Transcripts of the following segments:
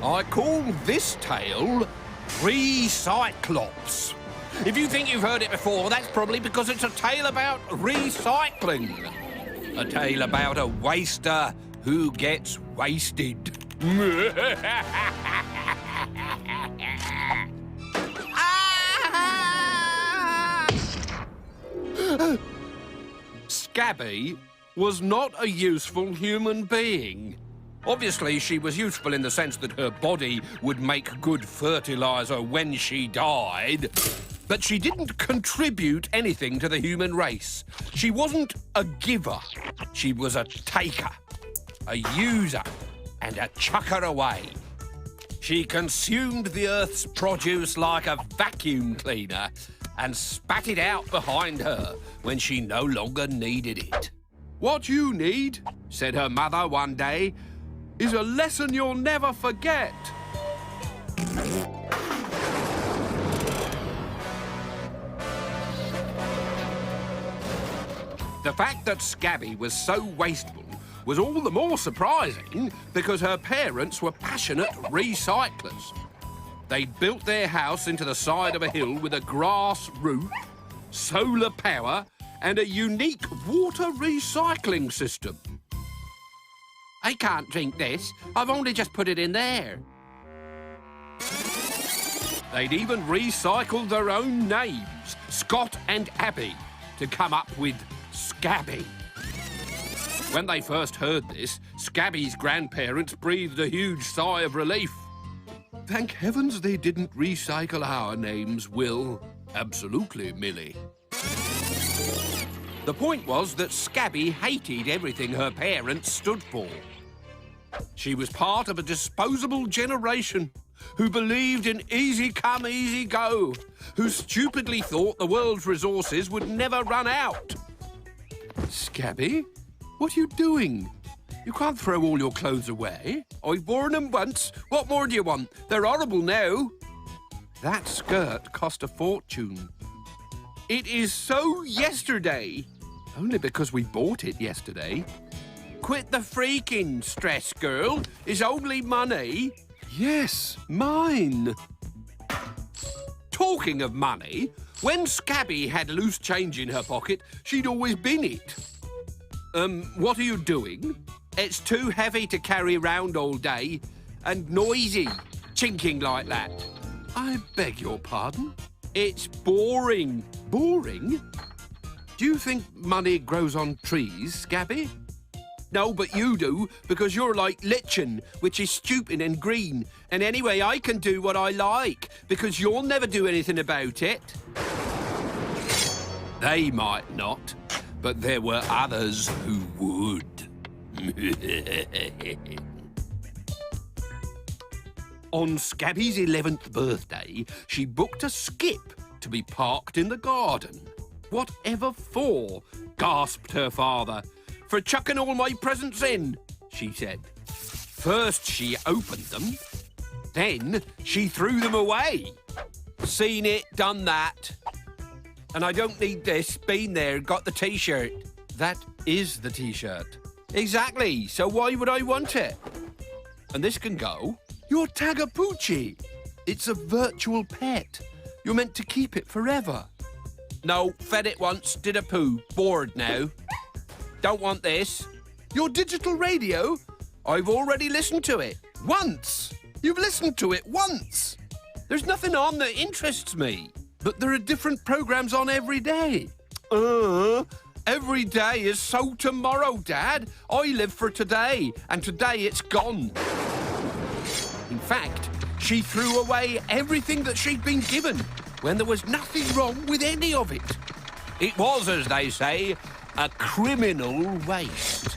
I call this tale Recyclops. If you think you've heard it before, that's probably because it's a tale about recycling. A tale about a waster who gets wasted. Scabby was not a useful human being. Obviously, she was useful in the sense that her body would make good fertilizer when she died, but she didn't contribute anything to the human race. She wasn't a giver. She was a taker, a user, and a chucker away. She consumed the Earth's produce like a vacuum cleaner and spat it out behind her when she no longer needed it. "What you need," said her mother one day, "is a lesson you'll never forget." The fact that Scabby was so wasteful was all the more surprising because her parents were passionate recyclers. They'd built their house into the side of a hill with a grass roof, solar power, and a unique water recycling system. "I can't drink this. I've only just put it in there." They'd even recycled their own names, Scott and Abby, to come up with Scabby. When they first heard this, Scabby's grandparents breathed a huge sigh of relief. "Thank heavens they didn't recycle our names, Will." "Absolutely, Millie." The point was that Scabby hated everything her parents stood for. She was part of a disposable generation who believed in easy come, easy go, who stupidly thought the world's resources would never run out. "Scabby, what are you doing? You can't throw all your clothes away." "I've worn them once. What more do you want? They're horrible now." "That skirt cost a fortune." "It is so yesterday." "Only because we bought it yesterday." "Quit the freaking stress, girl. It's only money." "Yes, mine." Talking of money, when Scabby had loose change in her pocket, she'd always bin it. What are you doing?" "It's too heavy to carry around all day and noisy, chinking like that." "I beg your pardon?" "It's boring." "Boring? Do you think money grows on trees, Scabby?" "No, but you do, because you're like lichen, which is stupid and green. And anyway, I can do what I like, because you'll never do anything about it." They might not, but there were others who would. On Scabby's 11th birthday, she booked a skip to be parked in the garden. "Whatever for?" gasped her father. "For chucking all my presents in," she said. First she opened them, then she threw them away. "Seen it, done that. And I don't need this, been there, got the T-shirt." "That is the T-shirt." "Exactly, so why would I want it?" "And this can go." "Your Tagapucci. It's a virtual pet. You're meant to keep it forever." "No, fed it once, did a poo, bored now. Don't want this." "Your digital radio?" "I've already listened to it. Once. You've listened to it once. There's nothing on that interests me." "But there are different programs on every day." Every day is so tomorrow, Dad. I live for today, and today it's gone." In fact, she threw away everything that she'd been given when there was nothing wrong with any of it. It was, as they say, a criminal waste.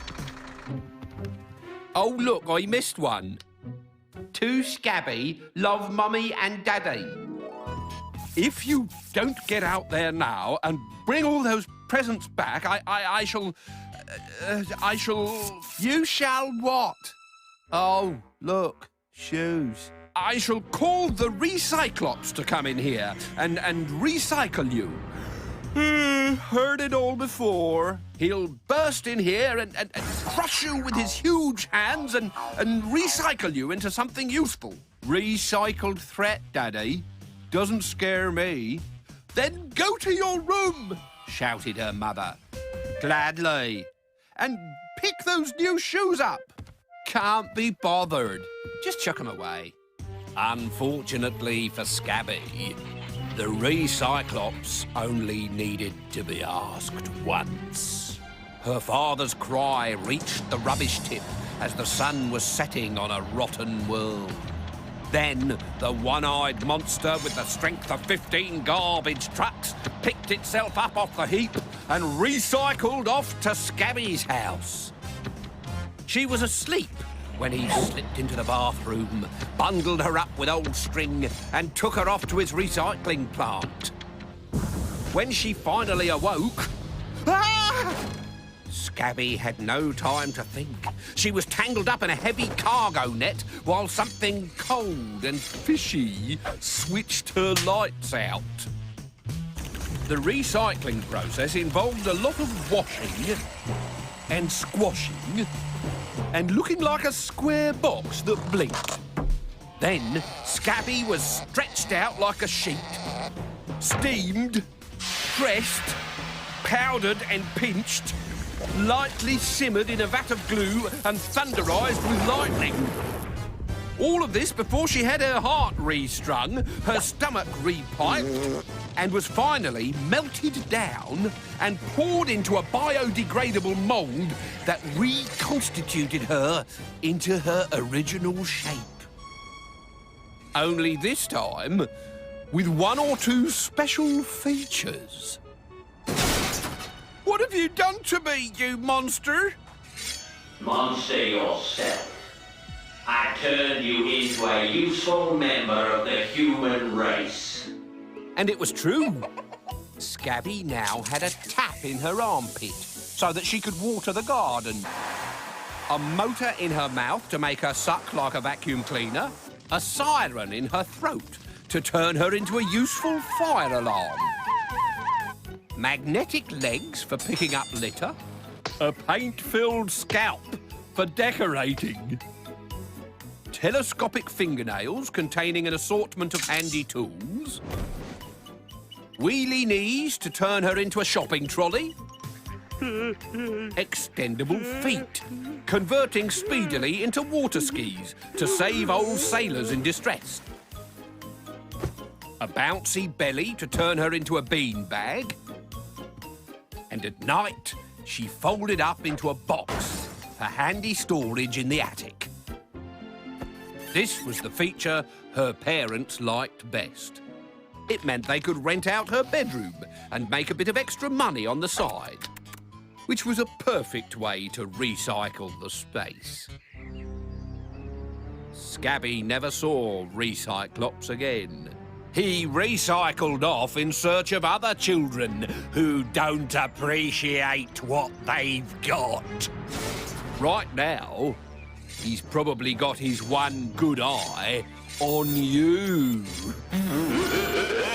Oh, look, I missed one. "To Scabby, love Mummy and Daddy." If you don't get out there now and bring all those presents back, I shall... You shall what? Oh, look, shoes. I shall call the Recyclops to come in here and recycle you. Heard it all before. He'll burst in here and crush you with his huge hands and recycle you into something useful. Recycled threat, Daddy. Doesn't scare me. Then go to your room, shouted her mother. Gladly. And pick those new shoes up. Can't be bothered. Just chuck 'em away. Unfortunately for Scabby, the Recyclops only needed to be asked once. Her father's cry reached the rubbish tip as the sun was setting on a rotten world. Then the one-eyed monster with the strength of 15 garbage trucks picked itself up off the heap and recycled off to Scabby's house. She was asleep when he slipped into the bathroom, bundled her up with old string and took her off to his recycling plant. When she finally awoke... Ah! Scabby had no time to think. She was tangled up in a heavy cargo net while something cold and fishy switched her lights out. The recycling process involved a lot of washing and squashing and looking like a square box that blinked. Then Scabby was stretched out like a sheet, steamed, pressed, powdered and pinched, lightly simmered in a vat of glue and thunderized with lightning. All of this before she had her heart restrung, her stomach repiped, and was finally melted down and poured into a biodegradable mould that reconstituted her into her original shape. Only this time, with one or two special features. What have you done to me, you monster? Monster yourself. I turned you into a useful member of the human race. And it was true. Scabby now had a tap in her armpit so that she could water the garden. A motor in her mouth to make her suck like a vacuum cleaner. A siren in her throat to turn her into a useful fire alarm. Magnetic legs for picking up litter. A paint-filled scalp for decorating. Telescopic fingernails containing an assortment of handy tools. Wheelie knees to turn her into a shopping trolley. Extendable feet, converting speedily into water skis to save old sailors in distress. A bouncy belly to turn her into a beanbag. And at night, she folded up into a box for handy storage in the attic. This was the feature her parents liked best. It meant they could rent out her bedroom and make a bit of extra money on the side, which was a perfect way to recycle the space. Scabby never saw Recyclops again. He recycled off in search of other children who don't appreciate what they've got. Right now, he's probably got his one good eye on you.